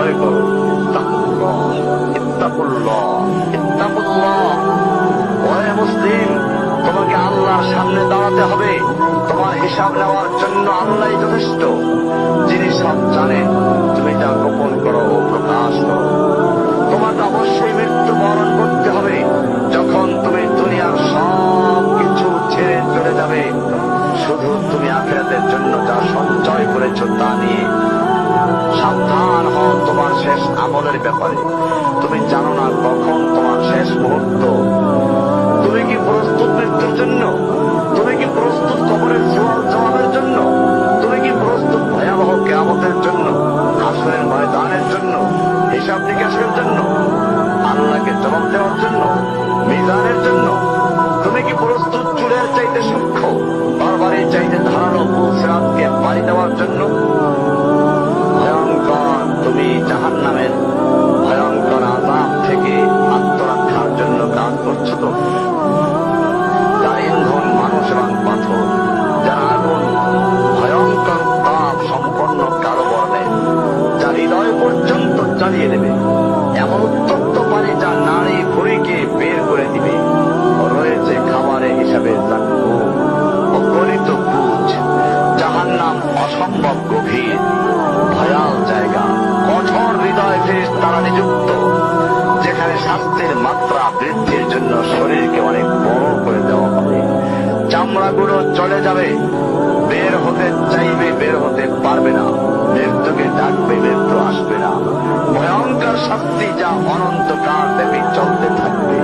ভয় করো। ইত্তাকুল্লাহ, ইত্তাকুল্লাহ, ইত্তাকুল্লাহ। ওহে মুসলিম, তোমাকে আল্লাহর সামনে দাঁড়াতে হবে। তোমার হিসাব নেওয়ার জন্য আল্লাহই যথেষ্ট, যিনি সব জানেন। তুমি তা গোপন করো ও প্রকাশ করো। তোমাকে অবশ্যই মৃত্যুবরণ করতে হবে। যখন তুমি দুনিয়ার সব কিছু ছেড়ে চলে যাবে, শুধু তুমি আখিরাতের জন্য যা সঞ্চয় করেছ তা নিয়ে সাবধান হও তোমার শেষ আমলের ব্যাপারে। তুমি জানো না কখন তোমার শেষ মুহূর্ত। তুমি কি প্রস্তুত মৃত্যুর জন্য? তুমি কি প্রস্তুত কবরের সওয়াল জবাবের জন্য? তুমি কি প্রস্তুত ভয়াবহ কিয়ামতের জন্য, হাসরের ময়দানের জন্য, হিসাব নিকাশের জন্য, আল্লাহকে জবাব দেওয়ার জন্য, মিজানের জন্য? তুমি কি প্রস্তুত চুলের চাইতে সূক্ষ্ম, বারবারের চাইতে ধারালো সিরাতকে পাড়ি দেওয়ার জন্য? ভয়ঙ্কর তুমি জাহান্নামের ভয়ঙ্কর আযাব থেকে আত্মরক্ষার জন্য কাজ করছো তো? যার ইন্ধন মানুষ এবং পাথর, যার আগুন ভয়ঙ্কর তাপ সম্পন্ন কালো বর্ণে, যা হৃদয় পর্যন্ত জ্বালিয়ে দেবে, এমন উত্তপ্ত পানি যা নাড়ি ভুঁড়িকে বের করে দিবে। রয়েছে খাবারে হিসাবে জাক্কুম, অগণিত পুঁজ। জাহান্নাম অসম্ভব গভীর, ভয়াল জায়গা, কঠোর হৃদয় ফেরেশতারা নিযুক্ত, যেখানে শাস্তির মাত্রা বৃদ্ধির জন্য শরীরকে অনেক বড় করে দেওয়া হবে। চামড়াগুলো চলে যাবে, বের হতে চাইবে, বের হতে পারবে না। মৃত্যুকে ডাকবে, মৃত্যু আসবে না। ভয়ঙ্কর শাস্তি যা অনন্তকাল ব্যাপী চলতে থাকবে।